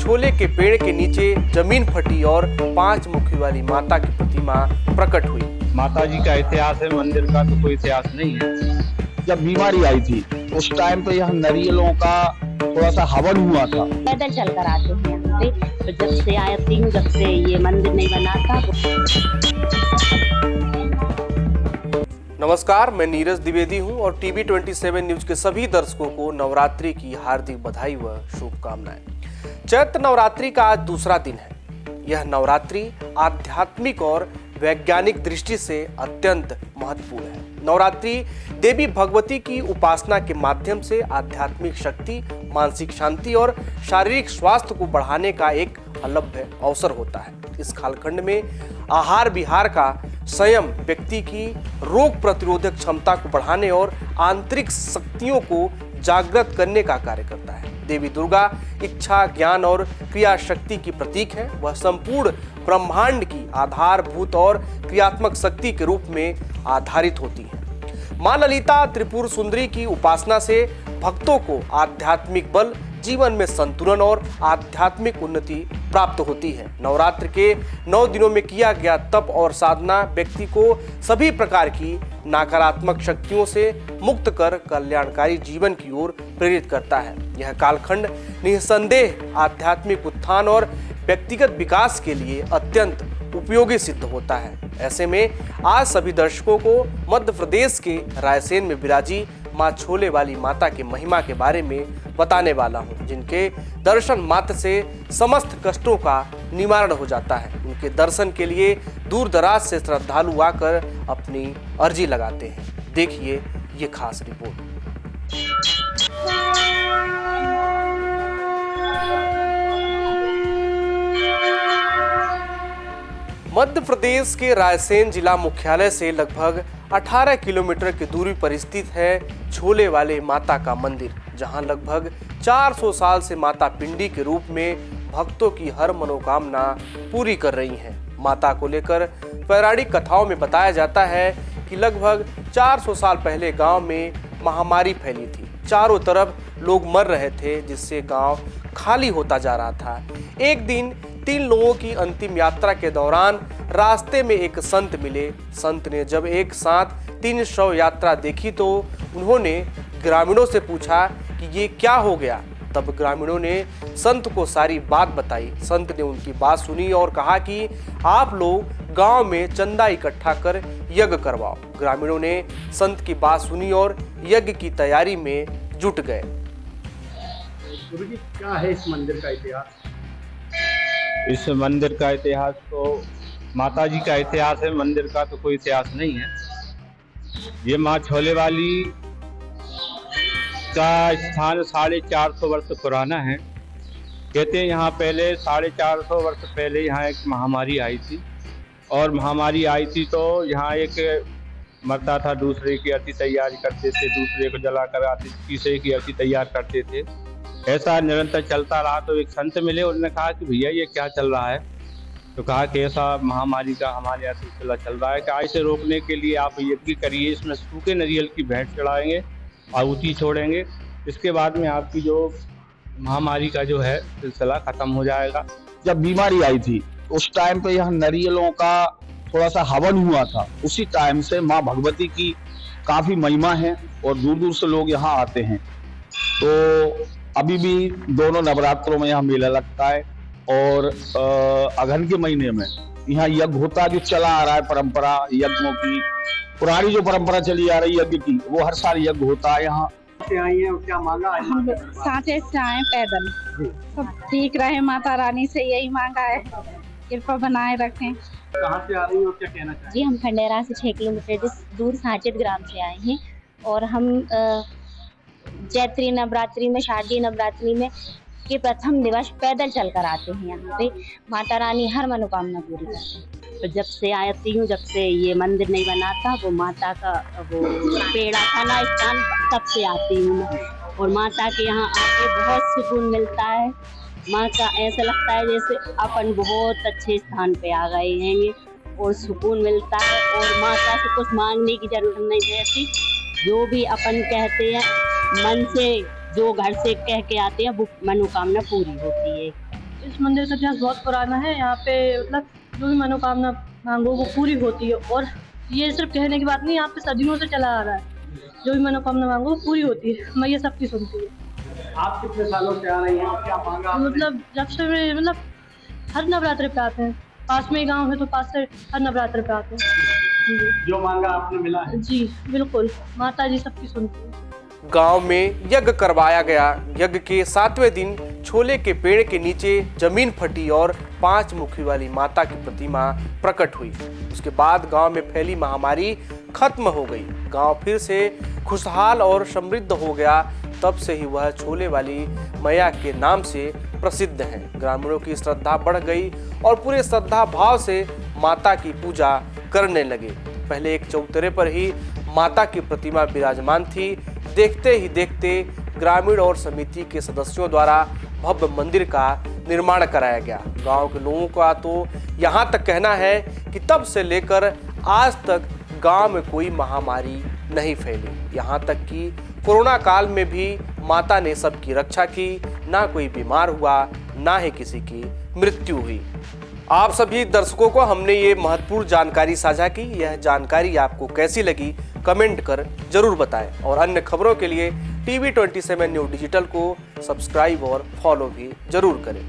छोले के पेड़ के नीचे जमीन फटी और 5 मुखी वाली माता की प्रतिमा प्रकट हुई। माता जी का इतिहास है, मंदिर का तो कोई इतिहास नहीं है। जब बीमारी आई थी उस टाइम पे यह नारियलों का थोड़ा सा हवन हुआ था। पैदल चलकर आते हैं यहाँ पे, तो जब से आती हूँ, जब से ये मंदिर नहीं बना था। नमस्कार, मैं नीरज द्विवेदी हूं और टीवी 27 न्यूज के सभी दर्शकों को नवरात्रि की हार्दिक बधाई व शुभकामनाएं। चैत्र नवरात्रि का आज दूसरा दिन है। यह नवरात्रि आध्यात्मिक और वैज्ञानिक दृष्टि से अत्यंत महत्वपूर्ण है। नवरात्रि देवी भगवती की उपासना के माध्यम से आध्यात्मिक शक्ति, मानसिक शांति और शारीरिक स्वास्थ्य को बढ़ाने का एक अलभ्य अवसर होता है। इस कालखंड में आहार विहार का संयम व्यक्ति की रोग प्रतिरोधक क्षमता को बढ़ाने और आंतरिक शक्तियों को जागृत करने का कार्य करता है। देवी दुर्गा इच्छा, ज्ञान और क्रिया शक्ति की प्रतीक है। वह संपूर्ण ब्रह्मांड की आधारभूत और क्रियात्मक शक्ति के रूप में आधारित होती है। मां ललिता त्रिपुर सुंदरी की उपासना से भक्तों को आध्यात्मिक बल, जीवन में संतुलन और आध्यात्मिक उन्नति प्राप्त होती है। नवरात्र के 9 दिनों में किया गया तप और साधना व्यक्ति को सभी प्रकार की नकारात्मक शक्तियों से मुक्त कर कल्याणकारी जीवन की ओर प्रेरित करता है। यह कालखंड निसंदेह आध्यात्मिक उत्थान और व्यक्तिगत विकास के लिए अत्यंत उपयोगी सिद्ध होता है। ऐसे में आज सभी दर्शकों को मध्य प्रदेश के रायसेन में विराजी मां छोले वाली माता की महिमा के बारे में बताने वाला हूं, जिनके दर्शन मात्र से समस्त कष्टों का निवारण हो जाता है। उनके दर्शन के लिए दूर दराज से श्रद्धालु आकर अपनी अर्जी लगाते हैं। देखिए ये खास रिपोर्ट। मध्य प्रदेश के रायसेन जिला मुख्यालय से लगभग 18 किलोमीटर की दूरी पर स्थित है छोले वाले माता का मंदिर, जहां लगभग 400 साल से माता पिंडी के रूप में भक्तों की हर मनोकामना पूरी कर रही हैं। माता को लेकर पौराणिक कथाओं में बताया जाता है कि लगभग 400 साल पहले गांव में महामारी फैली थी। चारों तरफ लोग मर रहे थे, जिससे गांव खाली होता जा रहा था। एक दिन 3 लोगों की अंतिम यात्रा के दौरान रास्ते में एक संत मिले। संत ने जब एक साथ 3 शव यात्रा देखी तो उन्होंने ग्रामीणों से पूछा कि ये क्या हो गया। तब ग्रामीणों ने संत को सारी बात बताई। संत ने उनकी बात सुनी और कहा कि आप लोग गांव में चंदा इकट्ठा कर यज्ञ करवाओ। ग्रामीणों ने संत की बात सुनी और यज्ञ की तैयारी में जुट गए। गुरुजी, क्या है इस मंदिर का इतिहास? इस मंदिर का इतिहास तो माता जी का इतिहास है, मंदिर का तो कोई इतिहास नहीं है। ये माँ छोले वाली का स्थान 450 वर्ष पुराना है। कहते हैं यहाँ पहले 450 वर्ष पहले यहाँ एक महामारी आई थी, और महामारी आई थी तो यहाँ एक मरता था, दूसरे की अर्थी तैयारी करते थे, दूसरे को जलाकर आते, तीसरे की अर्थी तैयार करते थे। ऐसा निरंतर चलता रहा। तो एक संत मिले, उन्होंने कहा कि भैया ये क्या चल रहा है। तो कहा कि ऐसा महामारी का हमारे यहाँ सिलसिला चल रहा है कि इसे रोकने के लिए आप यज्ञ करिए, इसमें सूखे नारियल की भेंट चढ़ाएंगे, आहुति छोड़ेंगे, इसके बाद में आपकी जो महामारी का जो है सिलसिला खत्म हो जाएगा। जब बीमारी आई थी उस टाइम पे यह नारियलों का थोड़ा सा हवन हुआ था। उसी टाइम से माँ भगवती की काफी महिमा है और दूर दूर से लोग यहाँ आते हैं। तो अभी भी दोनों नवरात्रों में यहाँ मेला लगता है और अगहन के महीने में यहाँ यज्ञ होता है, जो चला आ रहा है परंपरा यज्ञों की, पुरानी जो परंपरा चली आ रही यज्ञ की, वो हर साल यज्ञ होता है यहाँ। से आई हैं और क्या मांगा? हम सांचे से आए पैदल, सब ठीक रहे, माता रानी से यही मांगा है, कृपा बनाए रखें। कहाँ से आ रही हैं और क्या कहना चाहेंगे? जी, हम खंडेरा से 6 किलोमीटर दूर सांचेत ग्राम से आए हैं और हम चैत्री नवरात्रि में, शारदीय नवरात्रि में के प्रथम दिवस पैदल चलकर आते हैं। यहाँ पे माता रानी हर मनोकामना पूरी करती है। तो जब से आती हूँ, जब से ये मंदिर नहीं बना था, वो माता का वो पेड़ा था ना स्थान, तब से आती हूँ मैं। और माता के यहाँ आके बहुत सुकून मिलता है। माँ का ऐसा लगता है जैसे अपन बहुत अच्छे स्थान पे आ गए हैं और सुकून मिलता है। और माता से कुछ मांगने की जरूरत नहीं रहती, जो भी अपन कहते हैं मन से, जो घर से कह के आते हैं, वो मनोकामना पूरी होती है। इस मंदिर का इतिहास बहुत पुराना है। यहाँ पे मतलब जो भी मनोकामना मांगो वो पूरी होती है, और ये सिर्फ कहने की बात नहीं, यहाँ पे सदियों से चला आ रहा है। जो भी मनोकामना मांगो वो पूरी होती है, मैया सबकी सुनती है। आप कितने सालों से आ रही हैं और क्या मांगा आपने? मतलब जब से मैं मतलब हर नवरात्रि पे आते हैं, पास में ही गाँव है तो पास से हर नवरात्रि पे आते हैं। जो मांगा आपने मिला है? जी बिल्कुल, माता जी सबकी सुनती है। गांव में यज्ञ करवाया गया। यज्ञ के 7वें दिन छोले के पेड़ के नीचे जमीन फटी और 5 मुखी वाली माता की प्रतिमा प्रकट हुई। उसके बाद गांव में फैली महामारी खत्म हो गई। गांव फिर से खुशहाल और समृद्ध हो गया। तब से ही वह छोले वाली मैया के नाम से प्रसिद्ध है। ग्रामीणों की श्रद्धा बढ़ गई और पूरे श्रद्धा भाव से माता की पूजा करने लगे। पहले एक चौतरे पर ही माता की प्रतिमा विराजमान थी। देखते ही देखते ग्रामीण और समिति के सदस्यों द्वारा भव्य मंदिर का निर्माण कराया गया। गांव के लोगों का तो यहां तक कहना है कि तब से लेकर आज तक गांव में कोई महामारी नहीं फैली। यहां तक कि कोरोना काल में भी माता ने सबकी रक्षा की। ना कोई बीमार हुआ, ना ही किसी की मृत्यु हुई। आप सभी दर्शकों को हमने ये महत्वपूर्ण जानकारी साझा की। यह जानकारी आपको कैसी लगी कमेंट कर जरूर बताएं और अन्य खबरों के लिए TV 27 न्यूज़ डिजिटल को सब्सक्राइब और फॉलो भी जरूर करें।